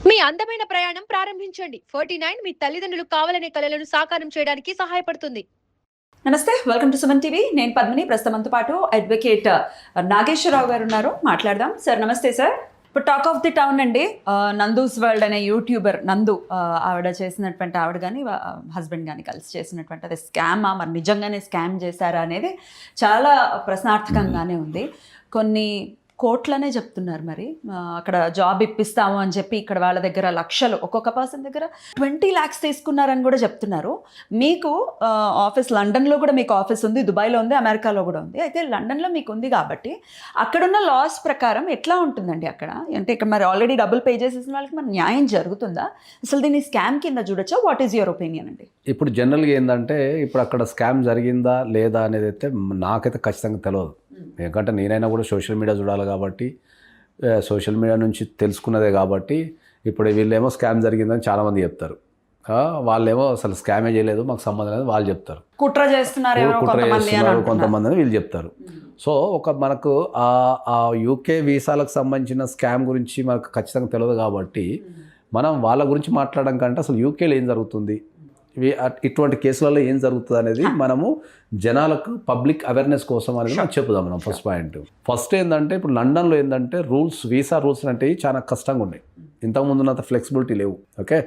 మీ అందమైన ప్రయాణం ప్రారంభించండి. 49 మీ తల్లిదండ్రులు కావాలనే కలలను సాకారం చేయడానికి సహాయపడుతుంది. నమస్తే, వెల్కమ్ టు సుమన్ టీవీ. నేను పద్మిని. ప్రస్తుతంతో పాటు అడ్వకేట్ నాగేశ్వరరావు గారు ఉన్నారు. మాట్లాడదాం. సార్ నమస్తే సార్. ఇప్పుడు టాక్ ఆఫ్ ది టౌన్ అండి, నందూస్ వరల్డ్ అనే యూట్యూబర్ నందు, ఆవిడ చేసినటువంటి ఆవిడ కానీ హస్బెండ్ కానీ కలిసి చేసినటువంటి అది స్కామా, మరి నిజంగానే స్కామ్ చేశారా అనేది చాలా ప్రశ్నార్థకంగానే ఉంది. కొన్ని కోట్లనే చెప్తున్నారు. మరి అక్కడ జాబ్ ఇప్పిస్తాము అని చెప్పి ఇక్కడ వాళ్ళ దగ్గర లక్షలు, ఒక్కొక్క పర్సన్ దగ్గర 20 lakhs తీసుకున్నారని కూడా చెప్తున్నారు. మీకు ఆఫీస్ లండన్లో కూడా మీకు ఆఫీస్ ఉంది, దుబాయ్లో ఉంది, అమెరికాలో కూడా ఉంది. అయితే లండన్లో మీకు ఉంది కాబట్టి అక్కడున్న లాస్ ప్రకారం ఎట్లా ఉంటుందండి అక్కడ? అంటే ఇక్కడ మరి ఆల్రెడీ డబ్బులు పే చేసేసిన వాళ్ళకి మరి న్యాయం జరుగుతుందా? అసలు దీన్ని స్కామ్ కింద చూడొచ్చా? వాట్ ఈజ్ యువర్ ఒపీనియన్ అండి? ఇప్పుడు జనరల్గా ఏంటంటే ఇప్పుడు అక్కడ స్కామ్ జరిగిందా లేదా అనేది అయితే నాకైతే ఖచ్చితంగా తెలియదు. ఎందుకంటే నేనైనా కూడా సోషల్ మీడియా చూడాలి కాబట్టి, సోషల్ మీడియా నుంచి తెలుసుకున్నదే కాబట్టి. ఇప్పుడు వీళ్ళేమో స్కామ్ జరిగిందని చాలామంది చెప్తారు, వాళ్ళేమో అసలు స్కామే చేయలేదు, మాకు సంబంధం లేదు వాళ్ళు చెప్తారు. కుట్ర చేస్తున్నారు కొంతమంది అని వీళ్ళు చెప్తారు. సో మనకు ఆ యూకే వీసాలకు సంబంధించిన స్కామ్ గురించి మనకు ఖచ్చితంగా తెలియదు కాబట్టి మనం వాళ్ళ గురించి మాట్లాడడం కంటే అసలు యూకేలో ఏం జరుగుతుంది, ఇటువంటి కేసులలో ఏం జరుగుతుంది అనేది మనము జనాలకు పబ్లిక్ అవేర్నెస్ కోసం అనేది మనం చెప్పుదాం. మనం ఫస్ట్ ఏంటంటే ఇప్పుడు లండన్లో ఏంటంటే వీసా రూల్స్ అంటే చాలా కష్టంగా ఉన్నాయి. ఇంతకుముందు ఉన్నంత ఫ్లెక్సిబిలిటీ లేవు. ఓకే,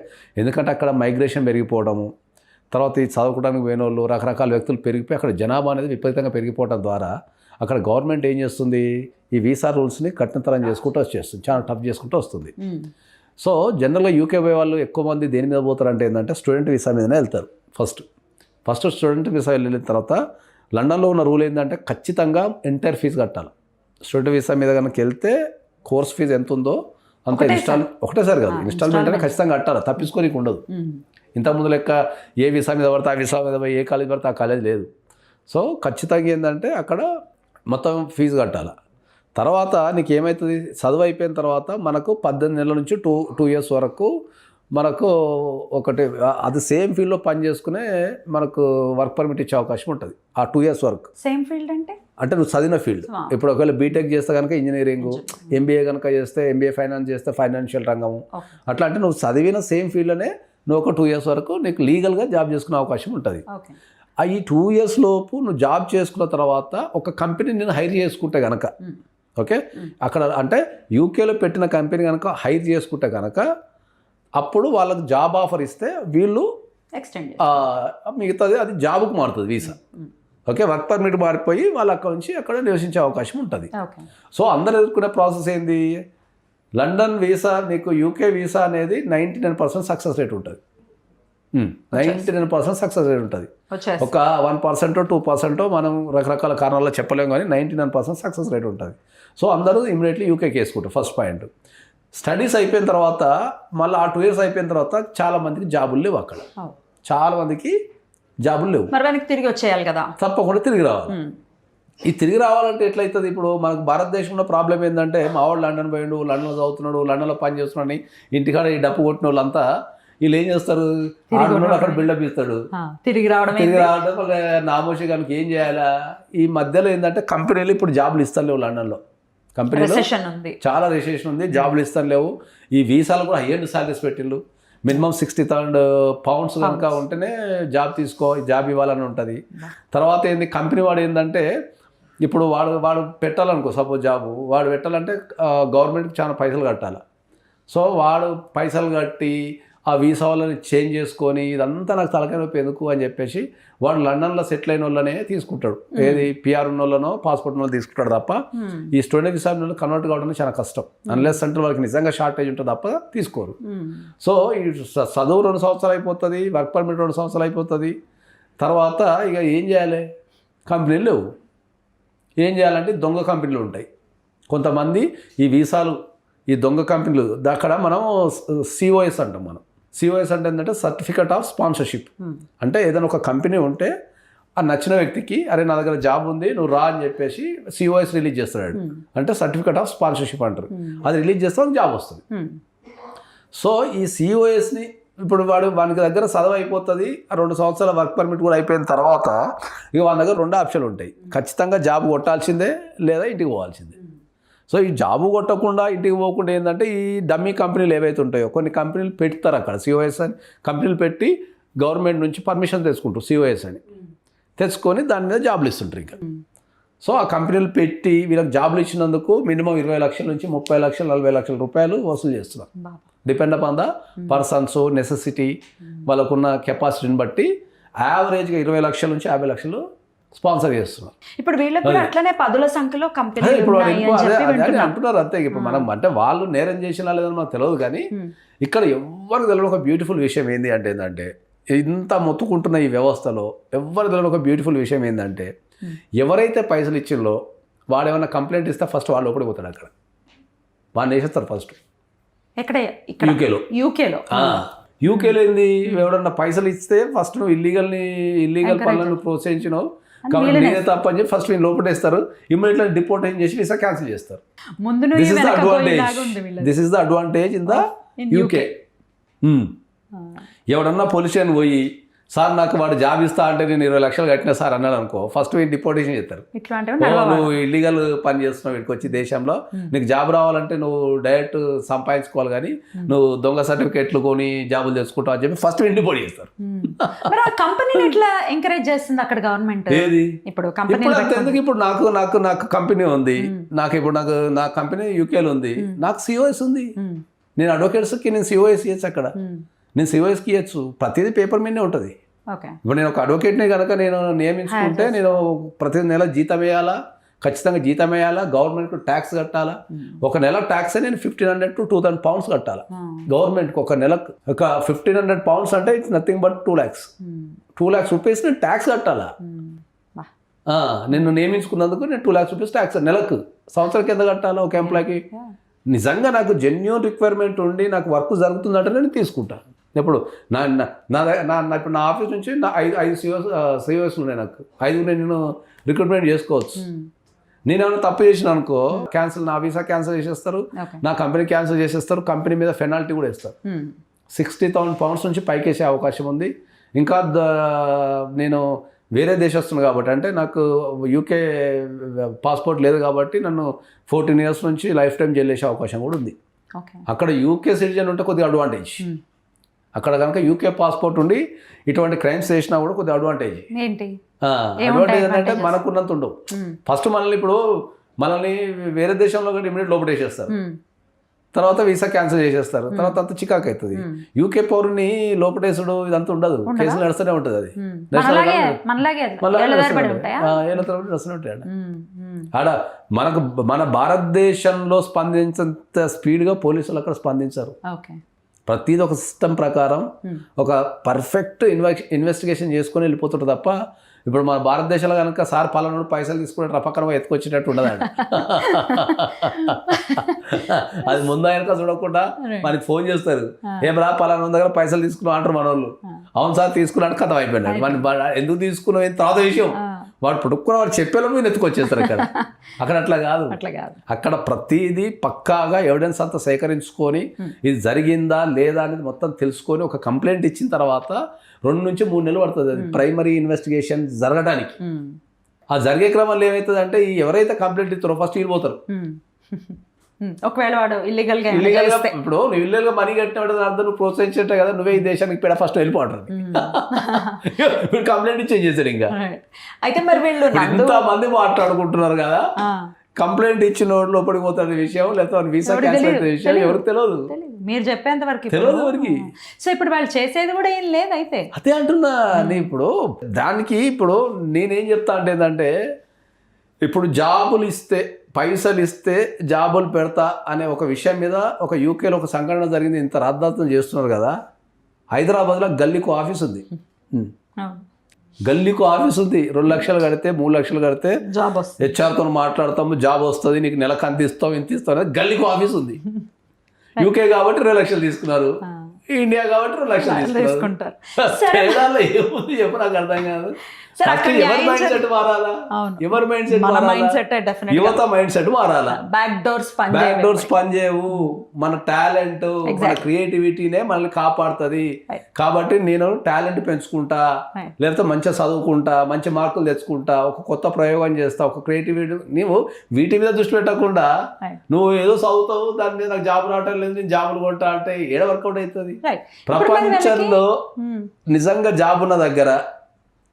ఎందుకంటే అక్కడ మైగ్రేషన్ పెరిగిపోవడము, తర్వాత ఈ చదువుకోవడానికి పోయిన వాళ్ళు రకరకాల వ్యక్తులు పెరిగిపోయి అక్కడ జనాభా అనేది విపరీతంగా పెరిగిపోవడం ద్వారా అక్కడ గవర్నమెంట్ ఏం చేస్తుంది, ఈ వీసా రూల్స్ని కఠినతరం చేసుకుంటూ వచ్చేస్తుంది, చాలా టఫ్ చేసుకుంటూ వస్తుంది. సో జనరల్గా యూకే పోయే వాళ్ళు ఎక్కువ మంది దేని మీద పోతారంటే ఏంటంటే స్టూడెంట్ వీసా మీదనే వెళ్తారు. ఫస్ట్ స్టూడెంట్ వీసా వెళ్ళిన తర్వాత లండన్లో ఉన్న రూల్ ఏంటంటే ఖచ్చితంగా ఎంటైర్ ఫీజు కట్టాలి. స్టూడెంట్ వీసా మీద కనుక వెళ్తే కోర్స్ ఫీజు ఎంత ఉందో అంత ఒకటేసారి కాదు, ఇన్స్టాల్మెంట్ అనేది ఖచ్చితంగా కట్టాలి, తప్పించుకోనికి ఉండదు. ఇంతకుముందు లెక్క ఏ వీసా మీద పడితే ఆ వీసా మీద పోయి ఏ కాలేజ్ పడితే ఆ కాలేజ్ లేదు. సో ఖచ్చితంగా ఏంటంటే అక్కడ మొత్తం ఫీజు కట్టాలి. తర్వాత నీకు ఏమవుతుంది, చదువు అయిపోయిన తర్వాత మనకు 18 నెలల నుంచి 2 years వరకు మనకు ఒకటి అది సేమ్ ఫీల్డ్లో పని చేసుకునే మనకు వర్క్ పర్మిట్ ఇచ్చే అవకాశం ఉంటుంది ఆ 2 years వరకు. సేమ్ ఫీల్డ్ అంటే నువ్వు చదివిన ఫీల్డ్. ఇప్పుడు ఒకవేళ బీటెక్ చేస్తే కనుక ఇంజనీరింగ్, ఎంబీఏ కనుక చేస్తే ఎంబీఏ ఫైనాన్స్ చేస్తే ఫైనాన్షియల్ రంగము, అట్లా అంటే నువ్వు చదివిన సేమ్ ఫీల్డ్లోనే నువ్వు ఒక 2 years వరకు నీకు లీగల్గా జాబ్ చేసుకునే అవకాశం ఉంటుంది. ఈ 2 years లోపు నువ్వు జాబ్ చేసుకున్న తర్వాత ఒక కంపెనీ నేను హైర్ చేసుకుంటే కనుక, ఓకే, అక్కడ అంటే యూకేలో పెట్టిన కంపెనీ కనుక హైర్ చేసుకుంటే కనుక అప్పుడు వాళ్ళకి జాబ్ ఆఫర్ ఇస్తే వీళ్ళు మిగతాది అది జాబ్కు మారుతుంది వీసా. ఓకే, వర్క్ పర్మిట్ మారిపోయి వాళ్ళు అక్కడ నుంచి అక్కడ నివసించే అవకాశం ఉంటుంది. సో అందరు ఎదుర్కొనే ప్రాసెస్ ఏంది, లండన్ వీసా నీకు యూకే వీసా అనేది 99% సక్సెస్ రేట్ ఉంటుంది. 99% సక్సెస్ రేట్ ఉంటుంది. ఒక 1% 2% మనం రకరకాల కారణాల్లో చెప్పలేము, కానీ 99% సక్సెస్ రేట్ ఉంటుంది. సో అందరూ ఇమీడియట్లీ యూకేకి వేసుకుంటారు. First point. స్టడీస్ అయిపోయిన తర్వాత మళ్ళీ ఆ 2 years అయిపోయిన తర్వాత చాలా మందికి జాబులు లేవు, అక్కడ చాలా మందికి జాబులు లేవు. తిరిగి వచ్చేయాలి కదా, తప్పకుండా తిరిగి రావాలి. ఈ తిరిగి రావాలంటే ఎట్లయితుంది, ఇప్పుడు మనకు భారతదేశంలో ప్రాబ్లం ఏంటంటే మా వాడు లండన్ పోయిండు, లండన్లో చదువుతున్నాడు, లండన్లో పని చేస్తున్నాడు, ఇంటికాడ ఈ డప్పు కొట్టిన వాళ్ళంతా వీళ్ళు ఏం చేస్తారు, అక్కడ బిల్డప్ ఇస్తాడు, తిరిగి రావడం నామోషి కనుక ఏం చేయాలా. ఈ మధ్యలో ఏంటంటే కంపెనీలు ఇప్పుడు జాబులు ఇస్తారు లేవు, లండన్లో కంపెనీలో చాలా రిసెషన్ ఉంది, జాబులు ఇస్తారు లేవు. ఈ వీసాలు కూడా హై ఎండ్ సాలరీస్ పెట్టిండు, మినిమం 60,000 pounds కనుక ఉంటేనే జాబ్ ఇవ్వాలని ఉంటుంది. తర్వాత ఏంది, కంపెనీ వాడు ఏంటంటే ఇప్పుడు వాడు పెట్టాలనుకో, సపోజ్ జాబు వాడు పెట్టాలంటే గవర్నమెంట్కి చాలా పైసలు కట్టాలి. సో వాడు పైసలు కట్టి ఆ వీసా వాళ్ళని చేంజ్ చేసుకొని ఇదంతా నాకు తలకాయ నొప్పి ఎందుకు అని చెప్పేసి వాడు లండన్లో సెటిల్ అయిన వాళ్ళనే తీసుకుంటాడు. ఏది పిఆర్ ఉన్న వాళ్ళనో పాస్పోర్ట్ ఉన్న తీసుకుంటాడు తప్ప ఈ స్టూడెంట్ వీసా కన్వర్ట్ కావడం చాలా కష్టం. అన్లెస్ అంటే వాళ్ళకి నిజంగా షార్టేజ్ ఉంటుంది తప్ప తీసుకోరు. సో ఈ చదువు 2 సంవత్సరాలు అయిపోతుంది, వర్క్ పర్మిట్ 2 సంవత్సరాలు అయిపోతుంది. తర్వాత ఇక ఏం చేయాలి, కంపెనీలు లేవు. ఏం చేయాలంటే దొంగ కంపెనీలు ఉంటాయి కొంతమంది. ఈ వీసాలు ఈ దొంగ కంపెనీలు అక్కడ మనం సిఓఎస్ అంటాం. మనం సిఓఎస్ అంటే ఏంటంటే సర్టిఫికేట్ ఆఫ్ స్పాన్సర్షిప్. అంటే ఏదైనా ఒక కంపెనీ ఉంటే ఆ నచ్చిన వ్యక్తికి అరే నా దగ్గర జాబ్ ఉంది నువ్వు రా అని చెప్పేసి సిఓఎస్ రిలీజ్ చేస్తాడు. అంటే సర్టిఫికేట్ ఆఫ్ స్పాన్సర్షిప్ అంటారు. అది రిలీజ్ చేస్తే జాబ్ వస్తుంది. సో ఈ సిఓఎస్ని ఇప్పుడు వానికి దగ్గర చదువు అయిపోతుంది, 2 సంవత్సరాల వర్క్ పర్మిట్ కూడా అయిపోయిన తర్వాత ఇక వాని దగ్గర 2 ఆప్షన్లు ఉంటాయి. ఖచ్చితంగా జాబ్ కొట్టాల్సిందే లేదా ఇంటికి పోవాల్సిందే. సో ఈ జాబు కొట్టకుండా ఇంటికి పోకుండా ఏంటంటే ఈ డమ్మీ కంపెనీలు ఏవైతే ఉంటాయో కొన్ని కంపెనీలు పెడతారు అక్కడ సిఓఎస్ అని కంపెనీలు పెట్టి గవర్నమెంట్ నుంచి పర్మిషన్ తెచ్చుకుంటారు సిఓఎస్ అని తెచ్చుకొని దాని మీద జాబులు ఇస్తుంటారు ఇంకా. సో ఆ కంపెనీలు పెట్టి వీళ్ళకి జాబులు ఇచ్చినందుకు మినిమం 20 లక్షల నుంచి 30 లక్షలు 40 లక్షల రూపాయలు వసూలు చేస్తున్నారు. Depend upon the persons necessity వాళ్ళకున్న కెపాసిటీని బట్టి యావరేజ్గా 20 లక్షల నుంచి 50 లక్షలు స్పాన్సర్ చేస్తున్నారు. ఇప్పుడు వీళ్ళకి కూడా అట్లనే పదుల సంఖ్యలో కంపెనీలు ఇప్పుడు ఉన్నాయి అని చెప్పి అదే వింటున్నాం. అంటున్నారు అంతే. ఇప్పుడు మనం అంటే వాళ్ళు నేరం చేసినా లేదని మనకు తెలియదు, కానీ ఇక్కడ ఎవరికి తెలియని ఒక బ్యూటిఫుల్ విషయం ఏంటంటే ఇంత మొత్తుకుంటున్న ఈ వ్యవస్థలో ఎవరికి తెలియని ఒక బ్యూటిఫుల్ విషయం ఏంటంటే ఎవరైతే పైసలు ఇచ్చిందో వాడు ఏమైనా కంప్లైంట్ ఇస్తే ఫస్ట్ వాళ్ళు లోపలికి పోతాడు. అక్కడ వాడిని వేసేస్తారు ఫస్ట్. ఎక్కడ? ఇక్కడ యూకేలో యూకేలో ఏంది, ఎవడన్నా పైసలు ఇస్తే ఫస్ట్ నువ్వు ఇల్లీగల్ పనులను ప్రోత్సహించినావు కాబట్టి నేనే తప్ప అని చెప్పి ఫస్ట్ నేను లోపటేస్తారు. ఇమ్మీడియట్లీ డిపోర్టేషన్ చేసి వీసా క్యాన్సిల్ చేస్తారు. This is the advantage in the UK. ఎవడన్నా పొల్యూషన్ పోయి సార్ నాకు వాడు జాబ్ ఇస్తా అంటే నేను 20 లక్షలు కట్టినా సార్ అన్నాడు అనుకో, ఫస్ట్ వీళ్ళు డిపోర్టేషన్ చేస్తారు. నువ్వు ఇల్లీగల్ పని చేస్తున్నావు వీడికి వచ్చి దేశంలో, నీకు జాబ్ రావాలంటే నువ్వు డైరెక్ట్ సంపాదించుకోవాలి కానీ నువ్వు దొంగ సర్టిఫికేట్లు కొని జాబులు తెచ్చుకుంటావు అని చెప్పి ఫస్ట్ వీళ్ళు డిపోర్ట్ చేస్తారు. కంపెనీ ఎట్లా ఎంకరేజ్ చేస్తుంది అక్కడ గవర్నమెంట్? ఏది ఇప్పుడు ఎందుకు ఇప్పుడు నాకు కంపెనీ ఉంది, నా కంపెనీ యూకేలో ఉంది, నాకు సిఓఎస్ ఉంది, నేను అడ్వకేట్స్కి నేను సిఓఎస్ ఇవ్వచ్చు. అక్కడ నేను సిఓఎస్కి ఇవ్వచ్చు. ప్రతిదీ పేపర్ మీదనే ఉంటుంది. ఇప్పుడు నేను ఒక అడ్వకేట్ని కనుక నేను నియమించుకుంటే నేను ప్రతి నెల జీతం వేయాలా, ఖచ్చితంగా జీతం వేయాలా, గవర్నమెంట్కి ట్యాక్స్ కట్టాలా. ఒక నెల ట్యాక్స్ నేను 1500 to 2000 pounds కట్టాలా గవర్నమెంట్కి. ఒక నెలకు ఒక 1500 pounds అంటే it's nothing but 2 lakhs. 2 lakhs rupees నేను ట్యాక్స్ కట్టాలా. నిన్ను నియమించుకున్నందుకు నేను 2 lakhs రూపీస్ ట్యాక్స్ నెలకు. సంవత్సరానికి ఎంత కట్టాలా ఒక ఎంప్లాయ్కి? నిజంగా నాకు జెన్యూన్ రిక్వైర్మెంట్ ఉండి నాకు వర్క్ జరుగుతుందంటే నేను తీసుకుంటాను. ఇప్పుడు ఇప్పుడు నా ఆఫీస్ నుంచి నా 5 సిఓఎస్లు ఉన్నాయి. నాకు 5 నేను రిక్రూట్మెంట్ చేసుకోవచ్చు. నేను ఏమైనా తప్పు చేసిన అనుకో క్యాన్సిల్, నా వీసా క్యాన్సిల్ చేసేస్తారు, నా కంపెనీ క్యాన్సిల్ చేసేస్తారు, కంపెనీ మీద పెనాల్టీ కూడా ఇస్తారు. 60,000 pounds నుంచి పైకేసే అవకాశం ఉంది. ఇంకా నేను వేరే దేశస్తున్నా కాబట్టి, అంటే నాకు యూకే పాస్పోర్ట్ లేదు కాబట్టి నన్ను 14 years నుంచి లైఫ్ టైం జైలు వేసే అవకాశం కూడా ఉంది. అక్కడ యూకే సిటిజన్ ఉంటే కొద్దిగా అడ్వాంటేజ్. అక్కడ కనుక యూకే పాస్పోర్ట్ ఉండి ఇటువంటి క్రైమ్స్ చేసినా కూడా కొద్దిగా అడ్వాంటేజ్. అడ్వాంటేజ్ ఏంటంటే మనకున్నంత ఉండవు. ఫస్ట్ మనల్ని వేరే దేశంలో కూడా ఇమీడియట్ లోపటేసేస్తారు, తర్వాత వీసా క్యాన్సిల్ చేసేస్తారు, తర్వాత అంత చికాకు అవుతుంది. యూకే పౌరుని లోపటేసుడు ఇదంతా ఉండదు, కేసులు నడుస్తూనే ఉంటుంది. అది నడుస్తూనే ఆడ మన భారతదేశంలో స్పందించేంత స్పీడ్గా పోలీసులు అక్కడ స్పందించారు. ప్రతిదీ ఒక సిస్టమ్ ప్రకారం ఒక పర్ఫెక్ట్ ఇన్వెస్టిగేషన్ చేసుకొని వెళ్ళిపోతుంటారు తప్ప ఇప్పుడు మన భారతదేశంలో కనుక సార్ పలానా పైసలు తీసుకుంటే పక్కన ఎత్తుకొచ్చేటట్టు ఉండదండి. అది ముందు ఆయనక చూడకుండా మనకి ఫోన్ చేస్తారు, ఏం రా పలానా దగ్గర పైసలు తీసుకున్నావు అంటారు మన వాళ్ళు. అవును సార్ తీసుకున్నాడు, కథం అయిపోయినాడు. మన ఎందుకు తీసుకున్నావు ఏం తర్వాత విషయం, వాడు పుట్టుకున్న వాడు చెప్పేలో మీరు ఎత్తుకొచ్చేస్తారు. అక్కడ అట్లా కాదు. అక్కడ ప్రతిదీ పక్కాగా ఎవిడెన్స్ అంతా సేకరించుకొని ఇది జరిగిందా లేదా అనేది మొత్తం తెలుసుకొని ఒక కంప్లైంట్ ఇచ్చిన తర్వాత 2 నుంచి 3 నెలలు పడుతుంది అది ప్రైమరీ ఇన్వెస్టిగేషన్ జరగడానికి. ఆ జరిగే క్రమంలో ఏమవుతుంది అంటే ఎవరైతే కంప్లైంట్ ఇస్తారో ఫస్ట్ వెళ్ళిపోతారు. ఒకవేళ వాడు ఇల్లీగల్గా ఇప్పుడు నువ్వు ఇల్లీగల్గా మనీ కట్టిన అర్థం నువ్వు ప్రోత్సహించే కదా నువ్వే ఈ దేశానికి పెడ ఫస్ట్ వెళ్ళిపోతారు. వీడు కంప్లైంట్ ఇచ్చేది చేశారు. ఇంకా అయితే మరి వీళ్ళు ఎంతమంది మాట్లాడుకుంటున్నారు కదా, కంప్లైంట్ ఇచ్చిన వాడు లోపలికి పోతాడు విషయం, లేకపోతే వీసా క్యాన్సిల్ విషయం ఎవరికి తెలియదు. మీరు చెప్పేంత వరకు తెలియదు ఎవరికి. సో ఇప్పుడు వాళ్ళు చేసేది కూడా ఏం లేదు. అయితే అదే అంటున్నా ఇప్పుడు దానికి. ఇప్పుడు నేనేం చెప్తా అంటే ఏంటంటే ఇప్పుడు జాబులు ఇస్తే పైసలు ఇస్తే జాబులు పెడతా అనే ఒక విషయం మీద ఒక యూకేలో ఒక సంఘటన జరిగింది. ఇంత రాద్ధాంతం చేస్తున్నారు కదా. హైదరాబాద్లో గల్లీకు ఆఫీస్ ఉంది. గల్లీకు ఆఫీస్ ఉంది. 2 లక్షలు కడితే 3 లక్షలు కడితే జాబ్ వస్తుంది, హెచ్ఆర్తో మాట్లాడతాము, జాబ్ వస్తుంది, నీకు నెలకు అంత ఇస్తావు ఇంత ఇస్తావు అనేది గల్లీకు ఆఫీస్ ఉంది. యూకే కాబట్టి 2 లక్షలు తీసుకున్నారు. ఇండియా కాబట్టి 2 లక్షలు తీసుకుంటారు. తేడాలో ఏముంది చెప్పు, నాకు అర్థం కాదు. సార్, ఫస్ట్ అక్కడ ఎవరి మైండ్ సెట్ మారాలా, అవును. ఎవరి మైండ్ సెట్ మన మారాలా, మైండ్ సెట్ డెఫినెట్ యువత మైండ్ సెట్ మారాలా. బ్యాక్ డోర్స్ బ్యాక్ డోర్స్ పనిచేయవు, మన టాలెంట్ మన Exactly. క్రియేటివిటీనే మనల్ని కాపాడుతుంది. కాబట్టి నేను టాలెంట్ పెంచుకుంటా, Right. లేకపోతే మంచిగా చదువుకుంటా, మంచి మార్కులు తెచ్చుకుంటా, ఒక కొత్త ప్రయోగం చేస్తా, ఒక క్రియేటివిటీ. నువ్వు వీటి మీద దృష్టి పెట్టకుండా Right. నువ్వు ఏదో చదువుతావు, దాని మీద నాకు జాబ్ రావటం లేదు, నేను జాబులు కొంటా అంటే ఏడ వర్కౌట్ అవుతుంది. రైట్. ప్రపంచంలో నిజంగా జాబ్ ఉన్న దగ్గర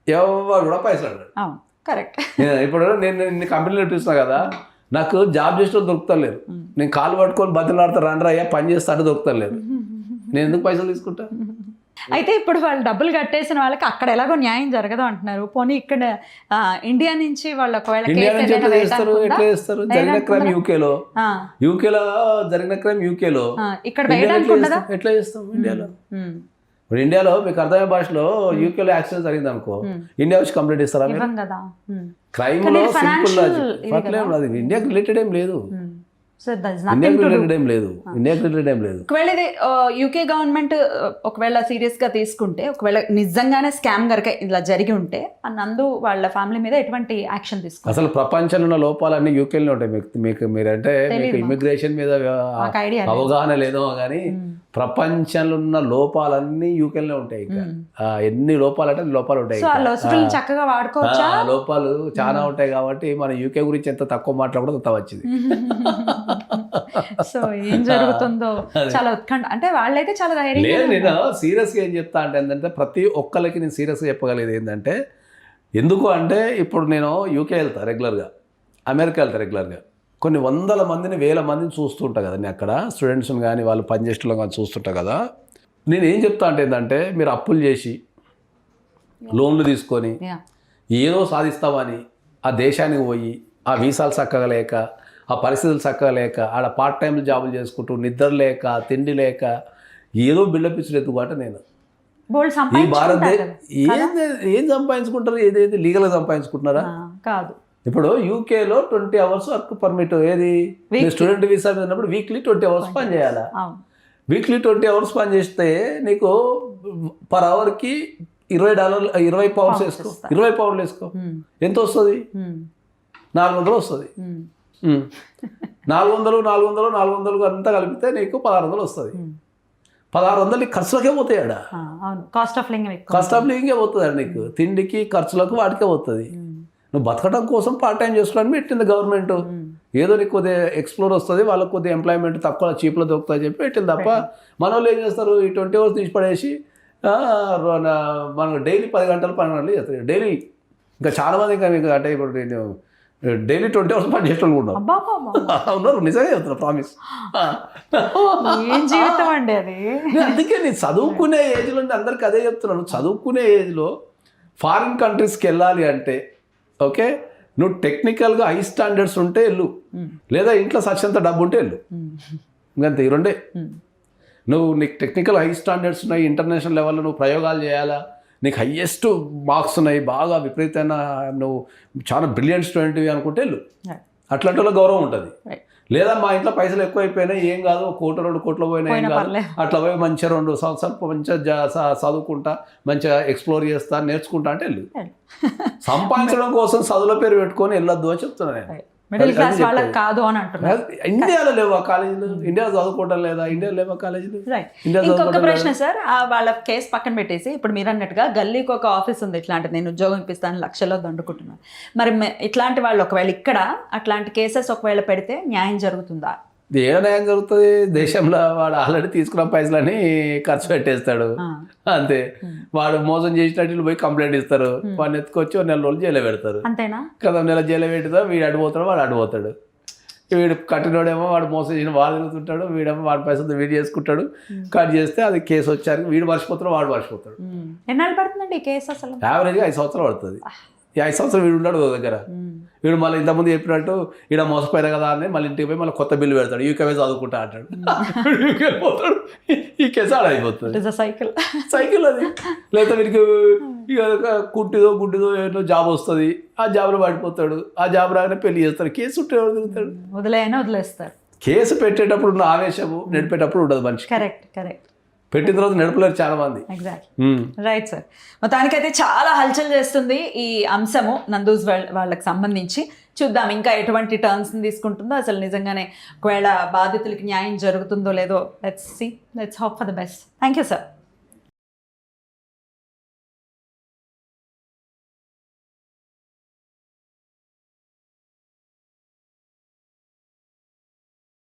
ఎవరు కూడా పైసలు అడగరు. కరెక్ట్. ఇప్పుడు నేను ఇన్ని కంపెనీలు నడిపిస్తున్నా కదా, నాకు జాబ్ చేసిన దొరుకుతలేరు. నేను కాలు పట్టుకొని బతిలాడుతా, రండి అయ్యా పని చేస్తా అంటే దొరుకుతలేరు. నేను ఎందుకు పైసలు తీసుకుంటా? అయితే ఇప్పుడు వాళ్ళు డబ్బులు కట్టేసిన వాళ్ళకి అక్కడ ఎలాగో న్యాయం జరగదు అంటున్నారు. పోనీ ఇక్కడ ఇండియా నుంచి వాళ్ళు ఒకవేళ ఇండియా నుంచి ఎట్లా చేస్తారు, ఎట్లా చేస్తారు? జరిగిన క్రైమ్ యూకేలో జరిగిన క్రైమ్ యూకేలో ఇక్కడ వేయడానికి ఉండదా? ఎట్లా చేస్తాం ఇండియాలో? ఇప్పుడు ఇండియాలో మీకు అర్థమయ్యే భాషలో యూకేలో యాక్సిడెంట్ జరిగింది అనుకో, ఇండియా వచ్చి కంప్లైంట్ ఇస్తారా? ఇవ్వం కదా. క్రైమ్ లో సింపుల్ పట్లేదు, అది ఇండియాకి రిలేటెడ్ ఏం లేదు. So there's ఇండియాకి nothing to do. రిలేటెడ్ ఏం లేదు, ఇండియాకి రిలేటెడ్ ఏం లేదు. ఒకవేళ ఇది యూకే గవర్నమెంట్ ఒకవేళ సీరియస్ గా తీసుకుంటే, ఒకవేళ నిజంగానే స్కామ్ గనక ఇలా జరిగి ఉంటే ఆ నందు వాళ్ళ ఫ్యామిలీ మీద ఎటువంటి యాక్షన్ తీసుకుంటారు? అసలు ప్రపంచంలో ఉన్న లోపాలన్నీ యూకేలో ఉంటాయి. మీకు మీరంటే మీకు ఇమిగ్రేషన్ మీద అవగాహన లేదో కానీ ప్రపంచంలో ఉన్న లోపాలన్నీ యూకేలో ఉంటాయి. ఇంకా ఎన్ని లోపాలు అంటే లోపాలు ఉంటాయి. చక్కగా వాడుకోవచ్చా? లోపాలు చాలా ఉంటాయి కాబట్టి మన యూకే గురించి ఎంత తక్కువ మాట్లాడడం అంత వచ్చింది. సో ఏం జరుగుతుందో చాలా ఉత్కంఠ. అంటే వాళ్ళైతే చాలా ధైర్యం. లేదు, నేను సీరియస్గా ఏం చెప్తా అంటే ఏంటంటే ప్రతి ఒక్కరికి నేను సీరియస్గా చెప్పగలిగేది ఏంటంటే, ఎందుకు అంటే ఇప్పుడు నేను యూకే వెళ్తా రెగ్యులర్గా, అమెరికా వెళ్తా రెగ్యులర్గా, కొన్ని వందల మందిని వేల మందిని చూస్తుంటా కదా నేను అక్కడ, స్టూడెంట్స్ని కానీ వాళ్ళు పనిచేసేలో కానీ చూస్తుంటా కదా. నేను ఏం చెప్తా అంటే ఏంటంటే, మీరు అప్పులు చేసి లోన్లు తీసుకొని ఏదో సాధిస్తామని ఆ దేశానికి పోయి ఆ వీసాలు చక్కగా లేక, ఆ పరిస్థితులు చక్కగా లేక, ఆడ పార్ట్ టైం జాబులు చేసుకుంటూ నిద్ర లేక తిండి లేక ఏదో బిల్డప్ ఇచ్చలేదు కాబట్టి నేను ఈ భారతదేశం ఏం సంపాదించుకుంటారు? ఏదైతే లీగల్గా సంపాదించుకుంటున్నారా? కాదు. ఇప్పుడు యూకేలో 20 hours వర్క్ పర్మిట్, ఏది స్టూడెంట్ వీసా మీద ఉన్నప్పుడు వీక్లీ 20 hours పని చేయాలా? వీక్లీ 20 hours పని చేస్తే నీకు పర్ అవర్కి $20 20 pounds వేసుకో, 20 pounds వేసుకో, ఎంత వస్తుంది? 400 వస్తుంది. 400 అంతా కలిపితే నీకు 1600 వస్తుంది. 1600 ఖర్చులకే పోతాయాడ. కాస్ట్ ఆఫ్ లివింగే పోతుంది నీకు, తిండికి ఖర్చులకు వాటికే పోతుంది. నువ్వు బతకడం కోసం పార్ట్ టైం చేసుకోవడానికి పెట్టింది గవర్నమెంట్. ఏదో నీకు కొద్దిగా ఎక్స్ప్లోర్ వస్తుంది, వాళ్ళకి కొద్దిగా ఎంప్లాయ్మెంట్ తక్కువ చీప్లో దొరుకుతుంది చెప్పి పెట్టింది తప్ప మన వాళ్ళు ఏం చేస్తారు? ఈ 20 hours తీసి పడేసి మనకు డైలీ 10 గంటలు 12 గంటలు చేస్తారు డైలీ. ఇంకా చాలా మంది ఇంకా మీకు అంటే ఇప్పుడు నేను డైలీ 20 hours పని చేసేవాళ్ళు కూడా ఉన్నారు. నిజంగా చెప్తున్నా, ప్రామిస్. జీవితం అండి అది. అందుకే నేను చదువుకునే ఏజ్లో అందరికి అదే చెప్తున్నాను. చదువుకునే ఏజ్లో ఫారిన్ కంట్రీస్కి వెళ్ళాలి అంటే ఓకే, నువ్వు టెక్నికల్గా హై స్టాండర్డ్స్ ఉంటే వెళ్ళు, లేదా ఇంట్లో సచ్చేంత డబ్బు ఉంటే వెళ్ళు. ఇంకంతే, ఈ రెండే. నీకు టెక్నికల్ హై స్టాండర్డ్స్ ఉన్నాయి, ఇంటర్నేషనల్ లెవెల్లో నువ్వు ప్రయోగాలు చేయాలా, నీకు హయ్యెస్ట్ మార్క్స్ ఉన్నాయి, బాగా విపరీతమైన నువ్వు చాలా బ్రిలియంట్ స్టూడెంట్ అనుకుంటే వెళ్ళు. అట్లాంటి వాళ్ళ గౌరవం ఉంటుంది. లేదా మా ఇంట్లో పైసలు ఎక్కువ అయిపోయినాయి, ఏం కాదు, 1 కోటి 2 కోట్లు పోయినా ఏం కాదు, అట్లా పోయి మంచిగా 2 సంవత్సరాలు మంచిగా చదువుకుంటా, మంచిగా ఎక్స్ప్లోర్ చేస్తా, నేర్చుకుంటా అంటే వెళ్ళు. సంపాదించడం కోసం చదువుల పేరు పెట్టుకొని వెళ్ళొద్దు అని చెప్తున్నా నేను. మిడిల్ క్లాస్ వాళ్ళకి కాదు అని అంటున్నారు. ఇండియాలో లేవా కాలేజీలు? ఇండియాలో చదువుకోవడం లేదా? ఇండియాలో లేవా కాలేజీలు? ఇంకొక ప్రశ్న సార్, వాళ్ళ కేసు పక్కన పెట్టేసి ఇప్పుడు మీరు అన్నట్టుగా గల్లీకి ఒక ఆఫీస్ ఉంది, ఇట్లాంటిది నేను ఉద్యోగం ఇప్పిస్తాను లక్షల్లో దండుకుంటున్నాను. మరి ఇట్లాంటి వాళ్ళు ఒకవేళ ఇక్కడ అట్లాంటి కేసెస్ ఒకవేళ పెడితే న్యాయం జరుగుతుందా? ఏ న్యాయం జరుగుతుంది? దేశంలో వాడు ఆల్రెడీ తీసుకున్న పైసలని ఖర్చు పెట్టేస్తాడు అంతే. వాడు మోసం చేసినట్టు పోయి కంప్లైంట్ ఇస్తారు, వాడిని ఎత్తుకొచ్చి 1 నెల రోజులు జైలు పెడతారు. అంతేనా? కదా, నెల జైలు పెడతారు, వీడు అడిపోతాడు, వాడు అడిపోతాడు. వీడు కట్టినోడేమో వాడు మోసం చేసిన వాడు తిరుగుతుంటాడు, వీడేమో వాడి పైసలు వీడు చేసుకుంటాడు. కట్ చేస్తే అది కేసు వచ్చారు, వీడు మర్చిపోతాడు, వాడు మర్చిపోతాడు. ఎన్నాళ్ళు పడుతుందండి ఈ కేసు? అసలు యావరేజ్గా 5 సంవత్సరాలు పడుతుంది. ఈ 5 సంవత్సరాలు వీడు ఉన్నాడు దగ్గర. వీడు మళ్ళీ ఇంతకుముందు చెప్పినట్టు ఈడ మోసపోయినా కదా అని మళ్ళీ ఇంటికి పోయి మళ్ళీ కొత్త బిల్లు పెడతాడు, యూకే చదువుకుంటా అంటాడు, యూకే పోతాడు, ఈ కేసు ఆడైపోతుంది. సైకిల్ అది. లేదా వీడికి కుట్టిదో గుడ్డిదో ఏదో జాబ్ వస్తుంది, ఆ జాబ్లో పడిపోతాడు, ఆ జాబ్ రాగానే పెళ్లి చేస్తాడు, కేసు ఉంటే ఎవరు తిరుగుతాడు? వదిలేస్తారు. కేసు పెట్టేటప్పుడు ఉన్న ఆవేశము నడిపేటప్పుడు ఉండదు మనిషి. కరెక్ట్. పెట్టిన తర్వాత నడపలేరు చాలా మంది. Exactly, right sir. మొత్తానికైతే చాలా హల్చల్ చేస్తుంది ఈ అంశము నందూస్ వాళ్ళకి సంబంధించి. చూద్దాం ఇంకా ఎటువంటి టర్న్స్ని తీసుకుంటుందో, అసలు నిజంగానే ఒకవేళ బాధితులకి న్యాయం జరుగుతుందో లేదో. Let's see, let's hope for the best. Thank you sir.